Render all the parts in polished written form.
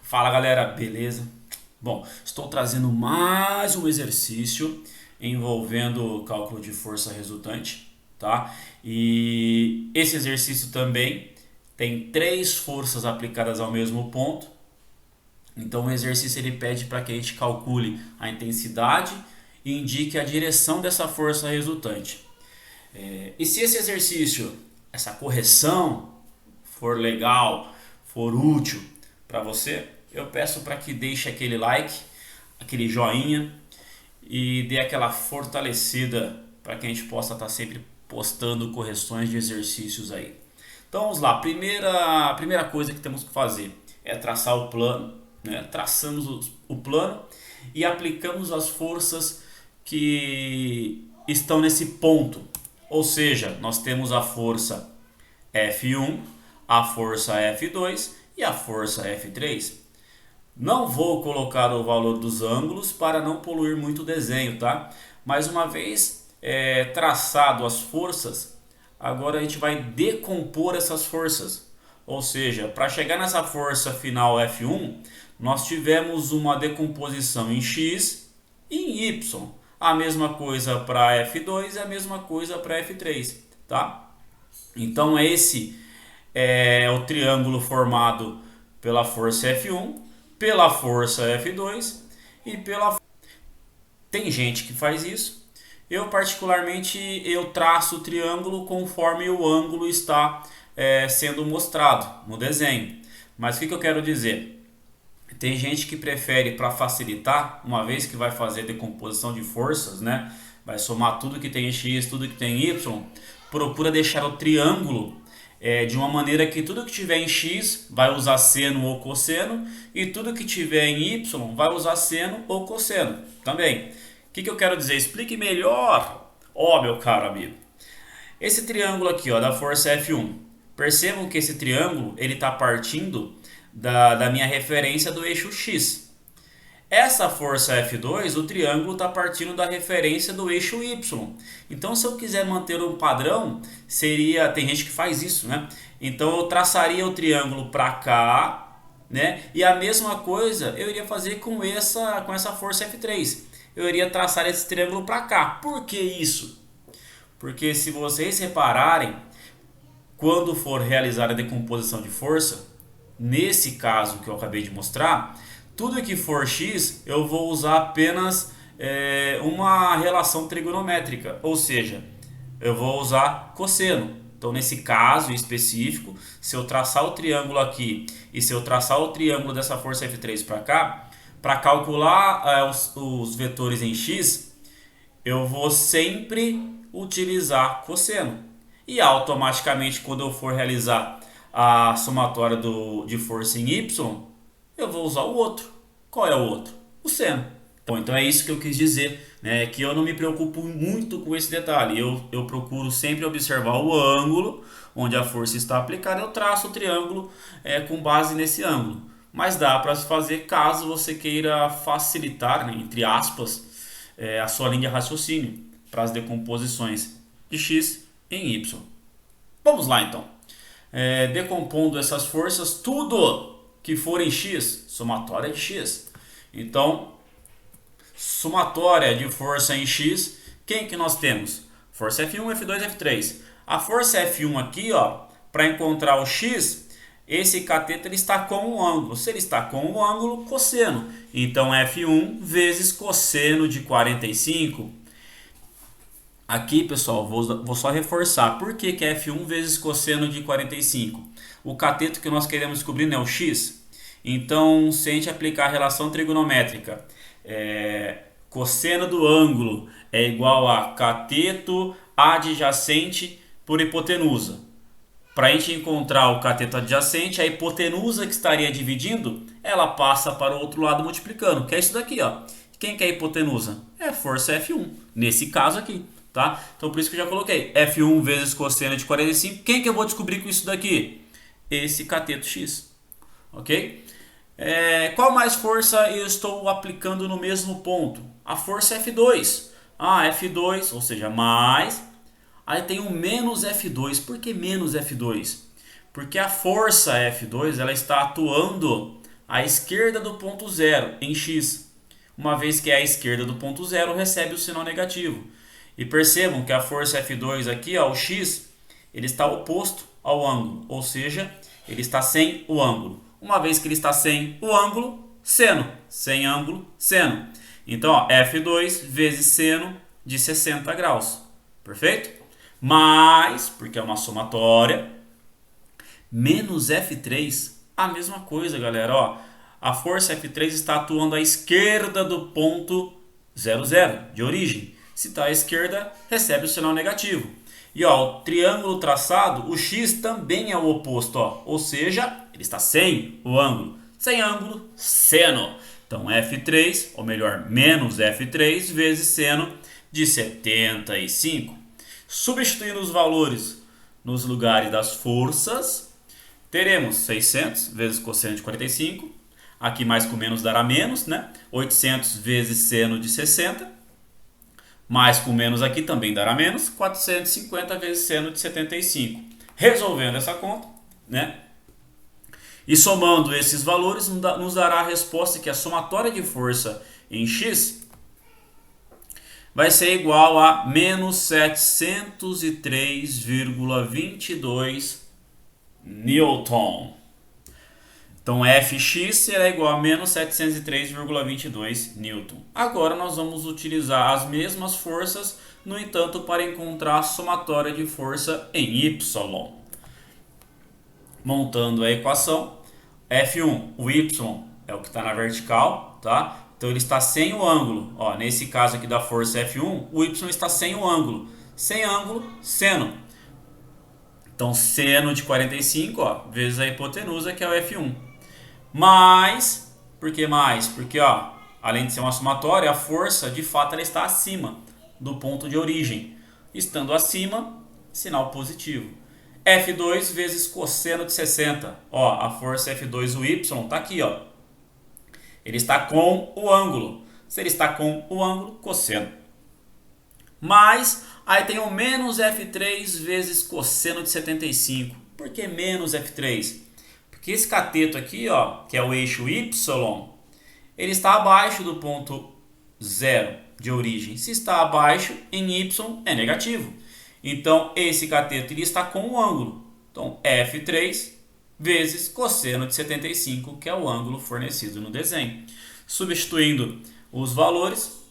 Fala galera, beleza? Bom, estou trazendo mais um exercício envolvendo cálculo de força resultante, tá? E esse exercício também tem três forças aplicadas ao mesmo ponto. Então o exercício ele pede para que a gente calcule a intensidade e indique a direção dessa força resultante. E se esse exercício, essa correção for legal, for útil para você, eu peço para que deixe aquele like, aquele joinha e dê aquela fortalecida para que a gente possa estar sempre postando correções de exercícios aí. Então vamos lá, a primeira coisa que temos que fazer é traçar o plano, né? Traçamos o plano e aplicamos as forças que estão nesse ponto. Ou seja, nós temos a força F1, a força F2 e a força F3. Não vou colocar o valor dos ângulos para não poluir muito o desenho, tá? Mais uma vez traçado as forças, agora a gente vai decompor essas forças. Ou seja, para chegar nessa força final F1, nós tivemos uma decomposição em X e em Y. A mesma coisa para F2 e a mesma coisa para F3, tá? Então esse é o triângulo formado pela força F1, pela força F2 e pela... Tem gente que faz isso. Eu particularmente eu traço o triângulo conforme o ângulo está sendo mostrado no desenho. Mas o que eu quero dizer? Tem gente que prefere, para facilitar, uma vez que vai fazer decomposição de forças, né? Vai somar tudo que tem em X, tudo que tem em Y, procura deixar o triângulo de uma maneira que tudo que tiver em X vai usar seno ou cosseno e tudo que tiver em Y vai usar seno ou cosseno também. O que eu quero dizer? Explique melhor, meu caro amigo. Esse triângulo aqui, da força F1. Percebam que esse triângulo ele está partindo da minha referência do eixo X. Essa força F2, o triângulo está partindo da referência do eixo Y. Então, se eu quiser manter um padrão, seria... Tem gente que faz isso, né? Então, eu traçaria o triângulo para cá, né? E a mesma coisa eu iria fazer com essa força F3. Eu iria traçar esse triângulo para cá. Por que isso? Porque se vocês repararem, quando for realizar a decomposição de força, nesse caso que eu acabei de mostrar, tudo que for x eu vou usar apenas uma relação trigonométrica, ou seja, eu vou usar cosseno. Então nesse caso específico, se eu traçar o triângulo aqui e se eu traçar o triângulo dessa força F3 para cá, para calcular os vetores em x, eu vou sempre utilizar cosseno. E automaticamente quando eu for realizar a somatória de força em y, eu vou usar o outro. Qual é o outro? O seno. Bom, então é isso que eu quis dizer, né? Que eu não me preocupo muito com esse detalhe. Eu procuro sempre observar o ângulo onde a força está aplicada. Eu traço o triângulo com base nesse ângulo. Mas dá para se fazer caso você queira facilitar, né, entre aspas, a sua linha de raciocínio para as decomposições de x em y. Vamos lá então. Decompondo essas forças, tudo que for em x, somatória de x. Então, somatória de força em x, quem que nós temos? Força F1, F2, F3. A força F1 aqui, para encontrar o x, esse cateto ele está com um ângulo. Se ele está com um ângulo, cosseno. Então, F1 vezes cosseno de 45. Aqui, pessoal, vou só reforçar. Por que é F1 vezes cosseno de 45? O cateto que nós queremos descobrir é o x. Então, se a gente aplicar a relação trigonométrica, cosseno do ângulo é igual a cateto adjacente por hipotenusa. Para a gente encontrar o cateto adjacente, a hipotenusa que estaria dividindo, ela passa para o outro lado multiplicando, que é isso daqui. Quem que é a hipotenusa? É a força F1, nesse caso aqui. Tá? Então por isso que eu já coloquei F1 vezes cosseno de 45. Quem que eu vou descobrir com isso daqui? Esse cateto X. Ok? Qual mais força eu estou aplicando no mesmo ponto? A força F2. F2, ou seja, mais. Aí tem um menos F2. Por que menos F2? Porque a força F2 ela está atuando a esquerda do ponto zero em x. Uma vez que é a esquerda do ponto zero, recebe o sinal negativo. E percebam que a força F2 aqui, ó, o x, ele está oposto ao ângulo, ou seja, ele está sem o ângulo. Uma vez que ele está sem o ângulo, seno. Sem ângulo, seno. Então, ó, F2 vezes seno de 60 graus. Perfeito? Mais, porque é uma somatória, menos F3, a mesma coisa, galera. Ó, a força F3 está atuando à esquerda do ponto 0, 0, de origem. Se está à esquerda, recebe o sinal negativo. E ó, o triângulo traçado, o x também é o oposto, ó, ou seja, ele está sem o ângulo. Sem ângulo, seno. Então F3, ou melhor, menos F3 vezes seno de 75. Substituindo os valores nos lugares das forças, teremos 600 vezes cosseno de 45. Aqui mais com menos dará menos, né? 800 vezes seno de 60. Mais com menos aqui também dará menos. 450 vezes seno de 75. Resolvendo essa conta, né? E somando esses valores, nos dará a resposta que a somatória de força em x vai ser igual a menos 703,22 Newton. Então Fx será igual a menos 703,22 Newton. Agora nós vamos utilizar as mesmas forças, no entanto, para encontrar a somatória de força em y. Montando a equação, F1, o y é o que está na vertical, tá? Então ele está sem o ângulo. Ó, nesse caso aqui da força F1, o y está sem o ângulo. Sem ângulo, seno. Então seno de 45, ó, vezes a hipotenusa, que é o F1. Mais, por que mais? Porque ó, além de ser uma somatória, a força de fato ela está acima do ponto de origem. Estando acima, sinal positivo. F2 vezes cosseno de 60. Ó, a força F2, o y, está aqui, ó. Ele está com o ângulo. Se ele está com o ângulo, cosseno. Mas, aí tem o menos F3 vezes cosseno de 75. Por que menos F3? Porque esse cateto aqui, ó, que é o eixo y, ele está abaixo do ponto zero de origem. Se está abaixo, em y é negativo. Então, esse cateto ele está com o ângulo. Então, F3 vezes cosseno de 75, que é o ângulo fornecido no desenho. Substituindo os valores,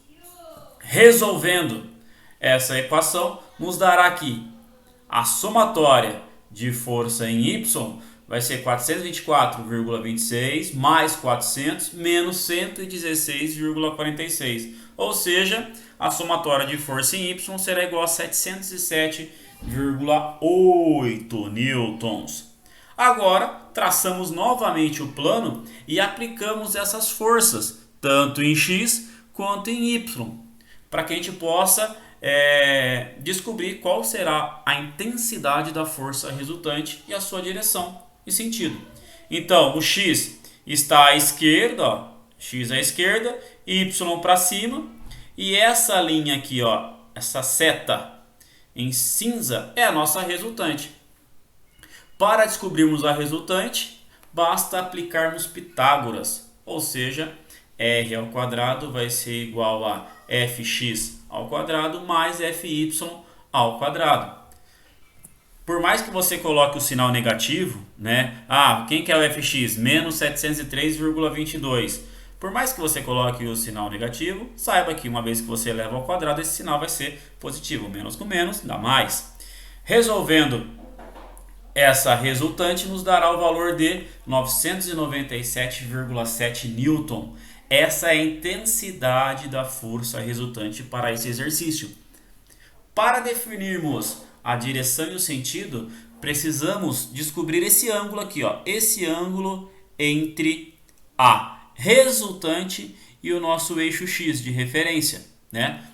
resolvendo essa equação, nos dará aqui a somatória de força em y vai ser 424,26 mais 400 menos 116,46. Ou seja, a somatória de força em y será igual a 707,8 newtons. Agora, traçamos novamente o plano e aplicamos essas forças, tanto em x quanto em y, para que a gente possa descobrir qual será a intensidade da força resultante e a sua direção e sentido. Então, o x está à esquerda, ó, x à esquerda, y para cima, e essa linha aqui, ó, essa seta em cinza é a nossa resultante. Para descobrirmos a resultante, basta aplicarmos Pitágoras, ou seja, r ao quadrado vai ser igual a fx ao quadrado mais fy ao quadrado. Por mais que você coloque o sinal negativo, né? Ah, quem que é o fx? Menos 703,22. Por mais que você coloque o sinal negativo, saiba que uma vez que você eleva ao quadrado, esse sinal vai ser positivo. Menos com menos dá mais. Resolvendo essa resultante, nos dará o valor de 997,7 newton. Essa é a intensidade da força resultante para esse exercício. Para definirmos a direção e o sentido, precisamos descobrir esse ângulo aqui, ó, esse ângulo entre a resultante e o nosso eixo x de referência, né?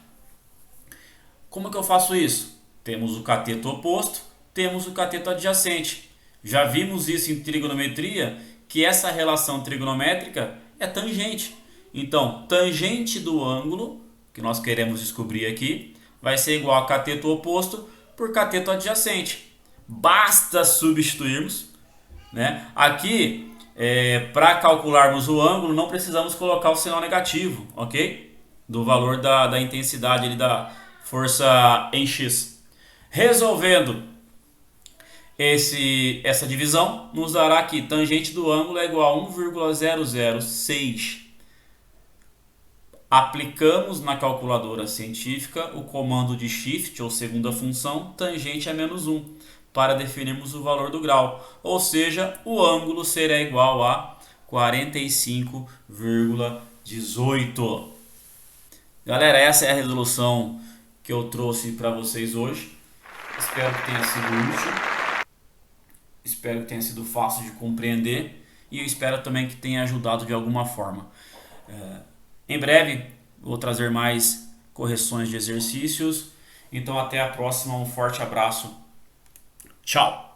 Como que eu faço isso? Temos o cateto oposto, temos o cateto adjacente. Já vimos isso em trigonometria, que essa relação trigonométrica é tangente. Então, tangente do ângulo, que nós queremos descobrir aqui, vai ser igual a cateto oposto por cateto adjacente. Basta substituirmos, né? Aqui Para calcularmos o ângulo, não precisamos colocar o sinal negativo, ok? Do valor da intensidade ali, da força em X. Resolvendo essa divisão, nos dará que tangente do ângulo é igual a 1,006. Aplicamos na calculadora científica o comando de shift, ou segunda função, tangente a menos 1, para definirmos o valor do grau. Ou seja, o ângulo será igual a 45,18. Galera, essa é a resolução que eu trouxe para vocês hoje. Espero que tenha sido útil. Espero que tenha sido fácil de compreender. E eu espero também que tenha ajudado de alguma forma. Em breve vou trazer mais correções de exercícios. Então até a próxima, um forte abraço. Tchau!